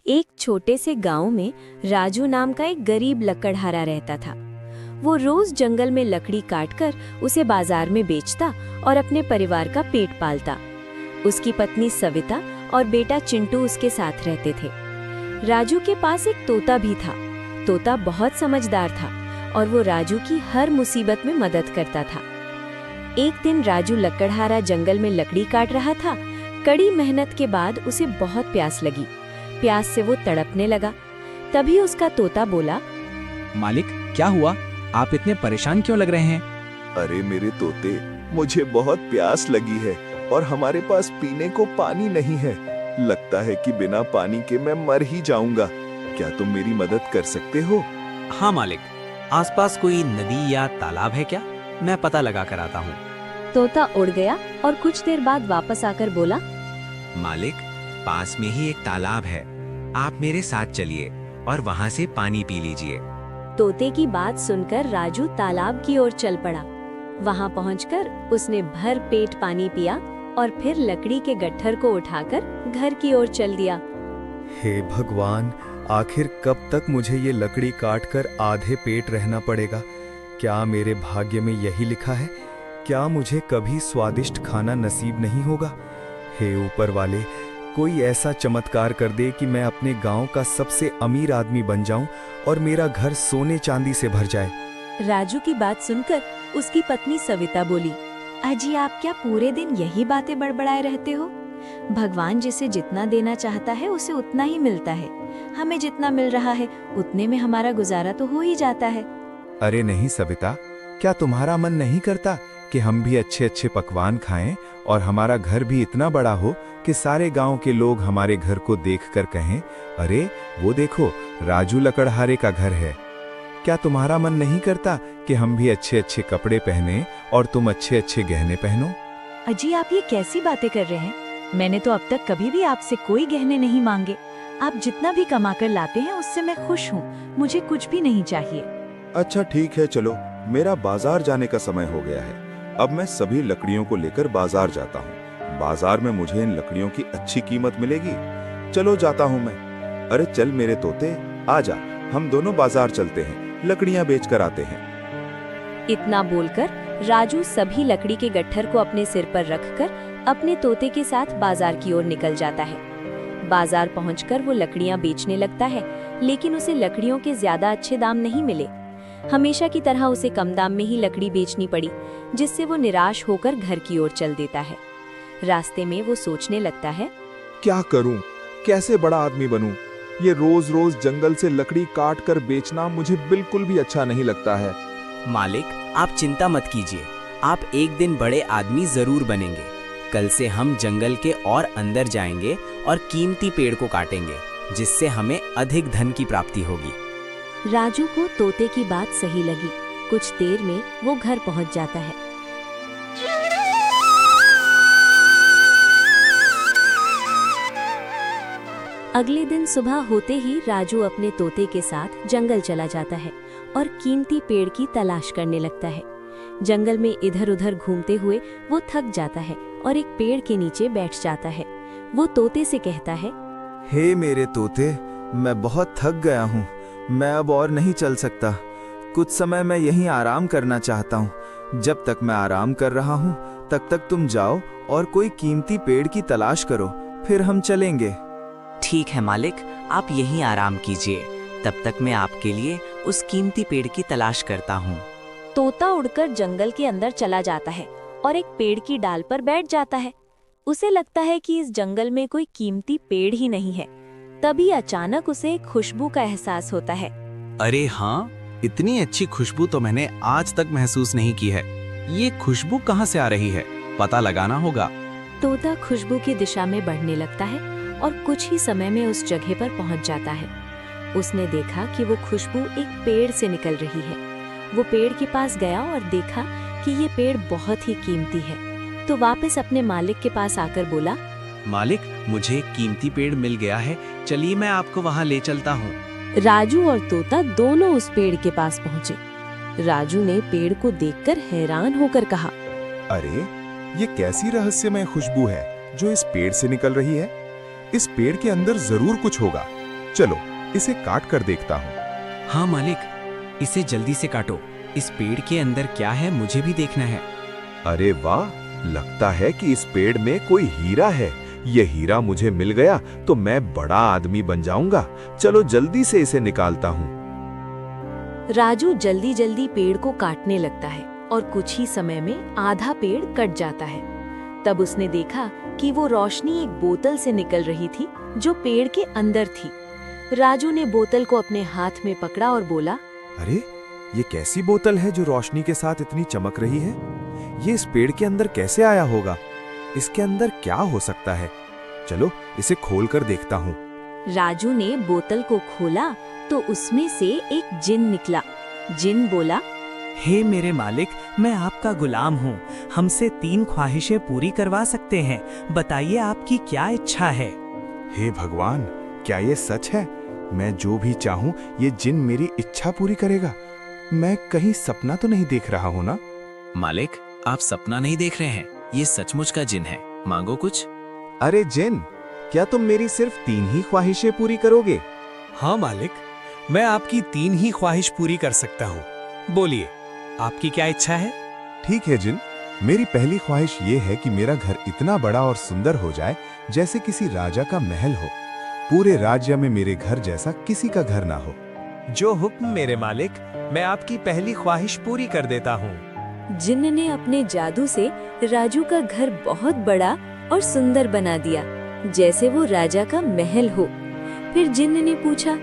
एक छोटे से गांव में राजू नाम का एक गरीब लकड़हारा रहता था। वो रोज जंगल में लकड़ी काटकर उसे बाजार में बेचता और अपने परिवार का पेट पालता। उसकी पत्नी सविता और बेटा चिंटू उसके साथ रहते थे। राजू के पास एक तोता भी था। तोता बहुत समझदार था और वो राजू की हर मुसीबत में मदद करता था। एक दिन राजू लकड़हारा जंगल में लकड़ी काट रहा था। कड़ी मेहनत के बाद उसे बहुत प्यास लगी। प्यास से वो तड़पने लगा। तभी उसका तोता बोला, मालिक, क्या हुआ? आप इतने परेशान क्यों लग रहे हैं? अरे मेरे तोते, मुझे बहुत प्यास लगी है और हमारे पास पीने को पानी नहीं है। लगता है कि बिना पानी के मैं मर ही जाऊंगा। क्या तुम मेरी मदद कर सकते हो? हाँ मालिक, आसपास कोई नदी या तालाब है क्या? मैं पता लगा कर आता हूँ। तोता उड़ गया और कुछ देर बाद वापस आकर बोला, मालिक, पास में ही एक तालाब है। आप मेरे साथ चलिए और वहाँ से पानी पी लीजिए। तोते की बात सुनकर राजू तालाब की ओर चल पड़ा। वहां पहुंचकर उसने भर पेट पानी पिया और फिर लकड़ी के गट्ठर को उठाकर घर की ओर चल दिया। हे भगवान, आखिर कब तक मुझे ये लकड़ी काटकर आधे पेट रहना पड़ेगा? क्या मेरे भाग्य में यही लिखा है? क्या मुझे कभी स्वादिष्ट खाना नसीब नहीं होगा? हे ऊपर वाले, कोई ऐसा चमत्कार कर दे कि मैं अपने गांव का सबसे अमीर आदमी बन जाऊं और मेरा घर सोने चांदी से भर जाए। राजू की बात सुनकर उसकी पत्नी सविता बोली, अजी, आप क्या पूरे दिन यही बातें बड़बड़ाए रहते हो? भगवान जिसे जितना देना चाहता है उसे उतना ही मिलता है। हमें जितना मिल रहा है उतने में हमारा गुजारा तो हो ही जाता है। अरे नहीं सविता, क्या तुम्हारा मन नहीं करता कि हम भी अच्छे अच्छे पकवान खाएं और हमारा घर भी इतना बड़ा हो कि सारे गांव के लोग हमारे घर को देखकर कहें, अरे वो देखो, राजू लकड़हारे का घर है। क्या तुम्हारा मन नहीं करता कि हम भी अच्छे अच्छे कपड़े पहने और तुम अच्छे अच्छे गहने पहनो? अजी, आप ये कैसी बातें कर रहे हैं? मैंने तो अब तक कभी भी आपसे कोई गहने नहीं मांगे। आप जितना भी कमा कर लाते हैं उससे मैं खुश हूँ। मुझे कुछ भी नहीं चाहिए। अच्छा ठीक है, चलो, मेरा बाजार जाने का समय हो गया है। अब मैं सभी लकड़ियों को लेकर बाजार जाता हूँ। बाजार में मुझे इन लकड़ियों की अच्छी कीमत मिलेगी। चलो जाता हूँ मैं। अरे चल मेरे तोते, आजा, हम दोनों बाजार चलते हैं, लकड़ियाँ बेच कर आते हैं। इतना बोलकर राजू सभी लकड़ी के गट्ठर को अपने सिर पर रखकर अपने तोते के साथ बाजार की ओर निकल जाता है। बाजार पहुंचकर वो लकड़ियां बेचने लगता है, लेकिन उसे लकड़ियों के ज्यादा अच्छे दाम नहीं मिले। हमेशा की तरह उसे कम दाम में ही लकड़ी बेचनी पड़ी, जिससे वो निराश होकर घर की ओर चल देता है। रास्ते में वो सोचने लगता है, क्या करूं? कैसे बड़ा आदमी बनूं? ये रोज रोज जंगल से लकड़ी काट कर बेचना मुझे बिल्कुल भी अच्छा नहीं लगता है। मालिक, आप चिंता मत कीजिए, आप एक दिन बड़े आदमी जरूर बनेंगे। कल से हम जंगल के और अंदर जाएंगे और कीमती पेड़ को काटेंगे, जिससे हमें अधिक धन की प्राप्ति होगी। राजू को तोते की बात सही लगी। कुछ देर में वो घर पहुंच जाता है। अगले दिन सुबह होते ही राजू अपने तोते के साथ जंगल चला जाता है और कीमती पेड़ की तलाश करने लगता है। जंगल में इधर उधर घूमते हुए वो थक जाता है और एक पेड़ के नीचे बैठ जाता है। वो तोते से कहता है, हे मेरे तोते, मैं बहुत थक गया हूँ। मैं अब और नहीं चल सकता। कुछ समय मैं यहीं आराम करना चाहता हूँ। जब तक मैं आराम कर रहा हूँ तब तक तुम जाओ और कोई कीमती पेड़ की तलाश करो, फिर हम चलेंगे। ठीक है मालिक, आप यहीं आराम कीजिए, तब तक मैं आपके लिए उस कीमती पेड़ की तलाश करता हूँ। तोता उड़कर जंगल के अंदर चला जाता है और एक पेड़ की डाल पर बैठ जाता है। उसे लगता है कि इस जंगल में कोई कीमती पेड़ ही नहीं है। तभी अचानक उसे एक खुशबू का एहसास होता है। अरे हाँ, इतनी अच्छी खुशबू तो मैंने आज तक महसूस नहीं की है। ये खुशबू कहाँ से आ रही है? पता लगाना होगा। तोता खुशबू की दिशा में बढ़ने लगता है और कुछ ही समय में उस जगह पर पहुंच जाता है। उसने देखा कि वो खुशबू एक पेड़ से निकल रही है। वो पेड़ के पास गया और देखा कि ये पेड़ बहुत ही कीमती है, तो वापस अपने मालिक के पास आकर बोला, मालिक, मुझे एक कीमती पेड़ मिल गया है, चलिए मैं आपको वहाँ ले चलता हूँ। राजू और तोता दोनों उस पेड़ के पास पहुँचे। राजू ने पेड़ को देखकर हैरान होकर कहा, अरे ये कैसी रहस्यमय खुशबू है जो इस पेड़ से निकल रही है? इस पेड़ के अंदर जरूर कुछ होगा। चलो इसे काट कर देखता हूँ। हाँ मालिक, इसे जल्दी से काटो। इस पेड़ के अंदर क्या है मुझे भी देखना है। अरे वाह, लगता है कि इस पेड़ में कोई हीरा है। ये हीरा मुझे मिल गया तो मैं बड़ा आदमी बन जाऊंगा। चलो जल्दी से इसे निकालता हूँ। राजू जल्दी जल्दी पेड़ को काटने लगता है और कुछ ही समय में आधा पेड़ कट जाता है। तब उसने देखा कि वो रोशनी एक बोतल से निकल रही थी जो पेड़ के अंदर थी। राजू ने बोतल को अपने हाथ में पकड़ा और बोला, अरे ये कैसी बोतल है जो रोशनी के साथ इतनी चमक रही है? ये इस पेड़ के अंदर कैसे आया होगा? इसके अंदर क्या हो सकता है? चलो इसे खोल कर देखता हूँ। राजू ने बोतल को खोला तो उसमें से एक जिन निकला। जिन बोला, हे मेरे मालिक, मैं आपका गुलाम हूँ। हमसे 3 ख्वाहिशें पूरी करवा सकते हैं। बताइए आपकी क्या इच्छा है? हे भगवान, क्या ये सच है? मैं जो भी चाहूँ ये जिन मेरी इच्छा पूरी करेगा। मैं कहीं सपना तो नहीं देख रहा हूँ ना? मालिक, आप सपना नहीं देख रहे हैं, ये सचमुच का जिन है। मांगो कुछ। अरे जिन, क्या तुम मेरी सिर्फ 3 ही ख्वाहिशें पूरी करोगे? हाँ मालिक, मैं आपकी 3 ही ख्वाहिश पूरी कर सकता हूँ। बोलिए, आपकी क्या इच्छा है? ठीक है जिन, मेरी पहली ख्वाहिश ये है कि मेरा घर इतना बड़ा और सुंदर हो जाए जैसे किसी राजा का महल हो। पूरे राज्य में मेरे घर जैसा किसी का घर ना हो। जो हुक्म मेरे मालिक, मैं आपकी पहली ख्वाहिश पूरी कर देता हूँ। जिन्न ने अपने जादू से राजू का घर बहुत बड़ा और सुंदर बना दिया, जैसे वो राजा का महल हो। फिर जिन्न ने पूछा,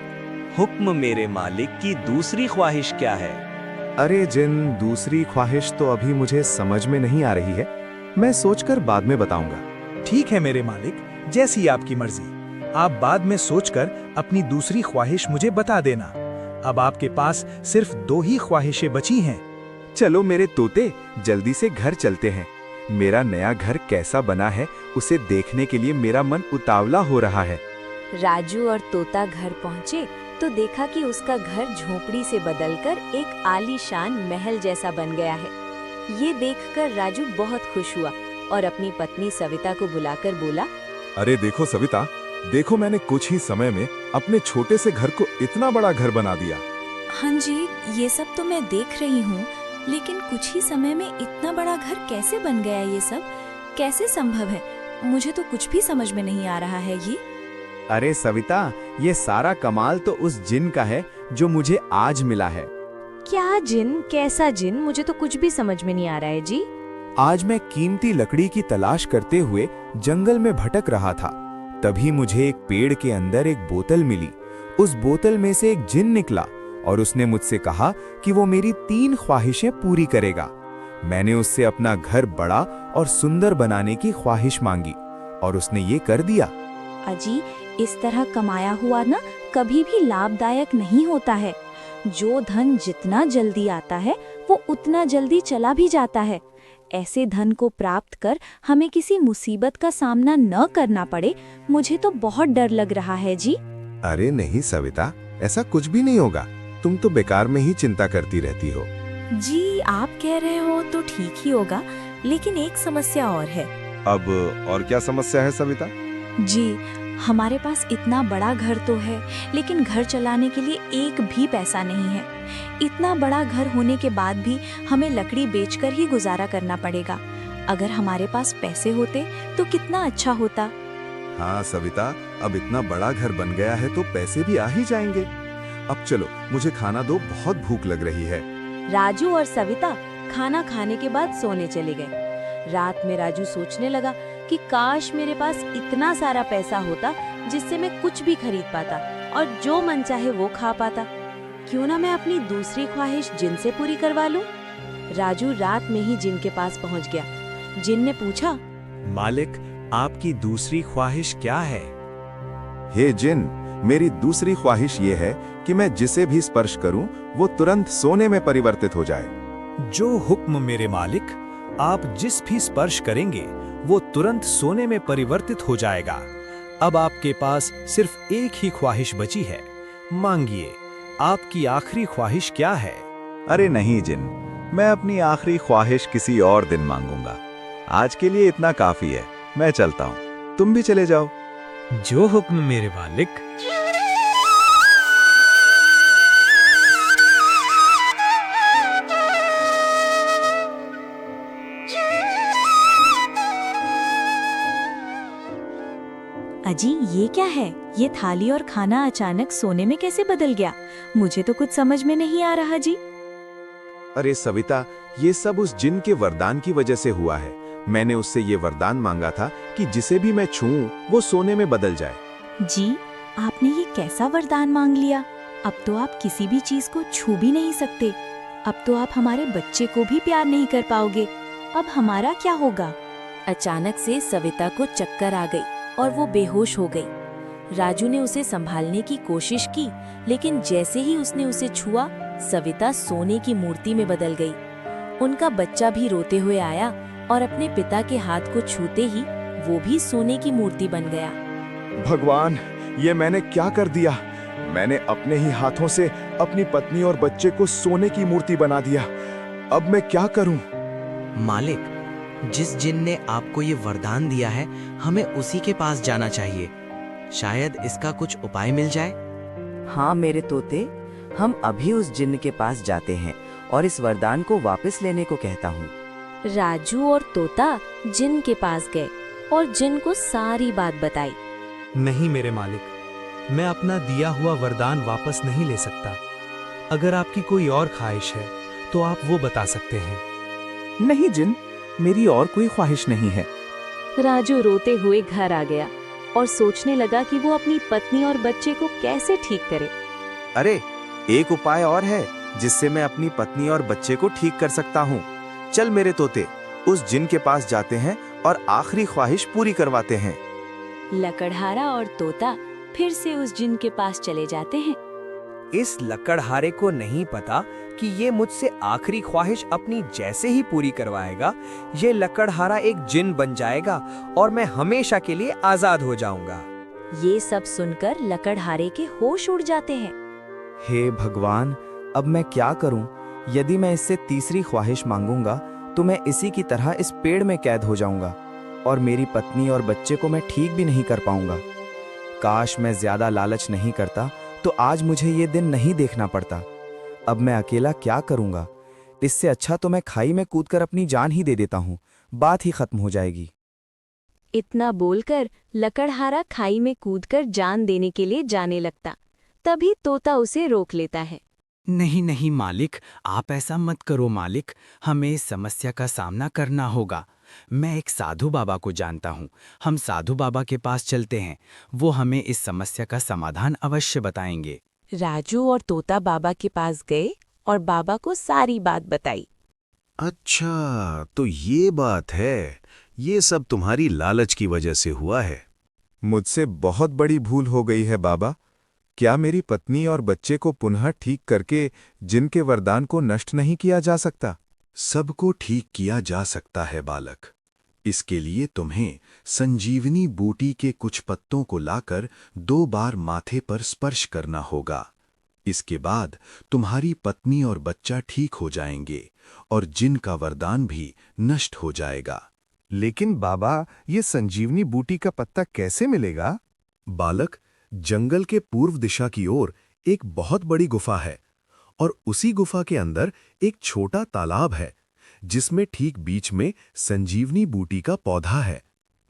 हुक्म मेरे मालिक की दूसरी ख्वाहिश क्या है? अरे जिन, दूसरी ख्वाहिश तो अभी मुझे समझ में नहीं आ रही है। मैं सोचकर बाद में बताऊंगा। ठीक है मेरे मालिक, जैसी आपकी मर्जी। आप बाद में सोचकर अपनी दूसरी ख्वाहिश मुझे बता देना। अब आपके पास सिर्फ 2 ही ख्वाहिशें बची हैं। चलो मेरे तोते, जल्दी से घर चलते हैं। मेरा नया घर कैसा बना है उसे देखने के लिए मेरा मन उतावला हो रहा है। राजू और तोता घर पहुँचे तो देखा कि उसका घर झोपड़ी से बदलकर एक आलीशान महल जैसा बन गया है। ये देखकर राजू बहुत खुश हुआ और अपनी पत्नी सविता को बुलाकर बोला, अरे देखो सविता, देखो मैंने कुछ ही समय में अपने छोटे से घर को इतना बड़ा घर बना दिया। हाँ जी, ये सब तो मैं देख रही हूँ, लेकिन कुछ ही समय में इतना बड़ा घर कैसे बन गया? ये सब कैसे संभव है? मुझे तो कुछ भी समझ में नहीं आ रहा है ये। अरे सविता, ये सारा कमाल तो उस जिन का है जो मुझे आज मिला है। क्या जिन? कैसा जिन? मुझे तो कुछ भी समझ में नहीं आ रहा है जी। आज मैं कीमती लकड़ी की तलाश करते हुए जंगल में भटक रहा था। तभी मुझे एक पेड़ के अंदर एक बोतल मिली। उस बोतल में से एक जिन निकला और उसने मुझसे कहा कि वो मेरी 3 ख्वाहिशें पूरी करेगा। मैंने उससे अपना घर बड़ा और सुंदर बनाने की ख्वाहिश मांगी और उसने ये कर दिया। अजी, इस तरह कमाया हुआ ना कभी भी लाभदायक नहीं होता है। जो धन जितना जल्दी आता है वो उतना जल्दी चला भी जाता है। ऐसे धन को प्राप्त कर हमें किसी मुसीबत का सामना न करना पड़े, मुझे तो बहुत डर लग रहा है जी। अरे नहीं सविता, ऐसा कुछ भी नहीं होगा। तुम तो बेकार में ही चिंता करती रहती हो। जी, आप कह रहे हो तो ठीक ही होगा, लेकिन एक समस्या और है। अब और क्या समस्या है सविता? जी, हमारे पास इतना बड़ा घर तो है, लेकिन घर चलाने के लिए एक भी पैसा नहीं है। इतना बड़ा घर होने के बाद भी हमें लकड़ी बेचकर ही गुजारा करना पड़ेगा। अगर हमारे पास पैसे होते तो कितना अच्छा होता। हाँ सविता, अब इतना बड़ा घर बन गया है तो पैसे भी आ ही जाएंगे। अब चलो, मुझे खाना दो, बहुत भूख लग रही है। राजू और सविता खाना खाने के बाद सोने चले गए। रात में राजू सोचने लगा कि काश मेरे पास इतना सारा पैसा होता जिससे मैं कुछ भी खरीद पाता और जो मन चाहे वो खा पाता। क्यों ना मैं अपनी दूसरी ख्वाहिश जिन से पूरी करवा लूं? राजू रात में ही जिन के पास पहुंच गया। जिन ने पूछा, मालिक, आपकी दूसरी ख्वाहिश क्या है? हे जिन, मेरी दूसरी ख्वाहिश ये है कि मैं जिसे भी स्पर्श करूं वो तुरंत सोने में परिवर्तित हो जाए। जो हुक्म मेरे मालिक, आप जिस भी स्पर्श करेंगे वो तुरंत सोने में परिवर्तित हो जाएगा। अब आपके पास सिर्फ एक ही ख्वाहिश बची है, मांगिए। आपकी आखिरी ख्वाहिश क्या है? अरे नहीं जिन, मैं अपनी आखिरी ख्वाहिश किसी और दिन मांगूंगा। आज के लिए इतना काफी है, मैं चलता हूँ, तुम भी चले जाओ। जो हुक्म मेरे मालिक। अजी ये क्या है? ये थाली और खाना अचानक सोने में कैसे बदल गया? मुझे तो कुछ समझ में नहीं आ रहा जी। अरे सविता, ये सब उस जिन के वरदान की वजह से हुआ है। मैंने उससे ये वरदान मांगा था कि जिसे भी मैं छूऊं वो सोने में बदल जाए। जी, आपने ये कैसा वरदान मांग लिया? अब तो आप किसी भी चीज को छू भी नहीं सकते। अब तो आप हमारे बच्चे को भी प्यार नहीं कर पाओगे। अब हमारा क्या होगा? अचानक से सविता को चक्कर आ गई और वो बेहोश हो गई। राजू ने उसे संभालने की कोशिश की, लेकिन जैसे ही उसने उसे छुआ, सविता सोने की मूर्ति में बदल गई। उनका बच्चा भी रोते हुए आया और अपने पिता के हाथ को छूते ही वो भी सोने की मूर्ति बन गया। भगवान, ये मैंने क्या कर दिया? मैंने अपने ही हाथों से अपनी पत्नी और बच्चे को सोने की मूर्ति बना दिया। अब मैं क्या करूं? मालिक, जिस जिन ने आपको ये वरदान दिया है, हमें उसी के पास जाना चाहिए। शायद इसका कुछ उपाय मिल जाए। हाँ मेरे तोते, हम अभी उस जिन्न के पास जाते हैं और इस वरदान को वापस लेने को कहता हूँ। राजू और तोता जिन के पास गए और जिन को सारी बात बताई। नहीं मेरे मालिक, मैं अपना दिया हुआ वरदान वापस नहीं ले सकता। अगर आपकी कोई और ख्वाहिश है तो आप वो बता सकते हैं। नहीं जिन, मेरी और कोई ख्वाहिश नहीं है। राजू रोते हुए घर आ गया और सोचने लगा कि वो अपनी पत्नी और बच्चे को कैसे ठीक करे। अरे, एक उपाय और है जिससे मैं अपनी पत्नी और बच्चे को ठीक कर सकता हूँ। चल मेरे तोते, उस जिन के पास जाते हैं और आखिरी ख्वाहिश पूरी करवाते हैं। लकड़हारा और तोता फिर से उस जिन के पास चले जाते हैं। इस लकड़हारे को नहीं पता कि ये मुझसे आखिरी ख्वाहिश अपनी जैसे ही पूरी करवाएगा, ये लकड़हारा एक जिन बन जाएगा और मैं हमेशा के लिए आजाद हो जाऊंगा। ये सब सुनकर लकड़हारे के होश उड़ जाते हैं। हे भगवान, अब मैं क्या करूं? यदि मैं इससे तीसरी ख्वाहिश मांगूंगा तो मैं इसी की तरह इस पेड़ में कैद हो जाऊंगा और मेरी पत्नी और बच्चे को मैं ठीक भी नहीं कर पाऊंगा। काश मैं ज्यादा लालच नहीं करता तो आज मुझे ये दिन नहीं देखना पड़ता। अब मैं अकेला क्या करूंगा? इससे अच्छा तो मैं खाई में कूदकर अपनी जान ही दे देता हूँ, बात ही खत्म हो जाएगी। इतना बोलकर लकड़हारा खाई में कूदकर जान देने के लिए जाने लगता। तभी तोता उसे रोक लेता है। नहीं नहीं मालिक, आप ऐसा मत करो मालिक, हमें इस समस्या का सामना करना होगा। मैं एक साधु बाबा को जानता हूँ, हम साधु बाबा के पास चलते हैं, वो हमें इस समस्या का समाधान अवश्य बताएंगे। राजू और तोता बाबा के पास गए और बाबा को सारी बात बताई। अच्छा, तो ये बात है, ये सब तुम्हारी लालच की वजह से हुआ है। मुझसे बहुत बड़ी भूल हो गई है बाबा। क्या मेरी पत्नी और बच्चे को पुनः ठीक करके जिनके वरदान को नष्ट नहीं किया जा सकता? सबको ठीक किया जा सकता है बालक। इसके लिए तुम्हें संजीवनी बूटी के कुछ पत्तों को लाकर 2 बार माथे पर स्पर्श करना होगा। इसके बाद तुम्हारी पत्नी और बच्चा ठीक हो जाएंगे और जिन का वरदान भी नष्ट हो जाएगा। लेकिन बाबा, ये संजीवनी बूटी का पत्ता कैसे मिलेगा? बालक, जंगल के पूर्व दिशा की ओर एक बहुत बड़ी गुफा है और उसी गुफा के अंदर एक छोटा तालाब है जिसमें ठीक बीच में संजीवनी बूटी का पौधा है।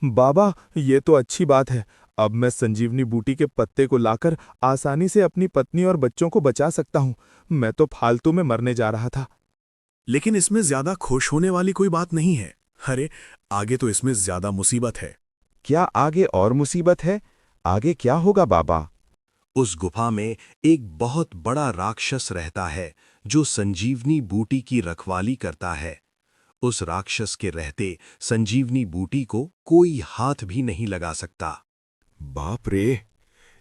बाबा, ये तो अच्छी बात है। अब मैं संजीवनी बूटी के पत्ते को लाकर आसानी से अपनी पत्नी और बच्चों को बचा सकता हूँ। मैं तो फालतू में मरने जा रहा था। लेकिन इसमें ज्यादा खुश होने वाली कोई बात नहीं है। अरे, आगे तो इसमें ज्यादा मुसीबत है। क्या आगे और मुसीबत है? आगे क्या होगा बाबा? उस गुफा में एक बहुत बड़ा राक्षस रहता है जो संजीवनी बूटी की रखवाली करता है। उस राक्षस के रहते संजीवनी बूटी को कोई हाथ भी नहीं लगा सकता। बाप रे!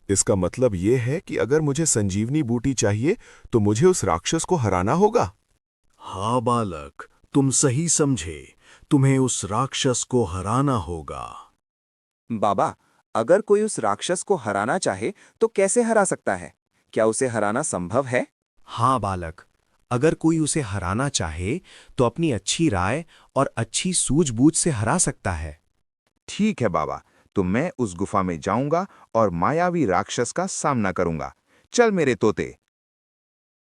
इसका मतलब ये है कि अगर मुझे संजीवनी बूटी चाहिए तो मुझे उस राक्षस को हराना होगा। हाँ बालक, तुम सही समझे। तुम्हें उस राक्षस को हराना होगा। बाबा, अगर कोई उस राक्षस को हराना चाहे तो कैसे हरा सकता है? क्या उसे हराना संभव है? हाँ बालक, अगर कोई उसे हराना चाहे तो अपनी अच्छी राय और अच्छी सूझबूझ से हरा सकता है। ठीक है बाबा, तो मैं उस गुफा में जाऊंगा और मायावी राक्षस का सामना करूंगा। चल मेरे तोते,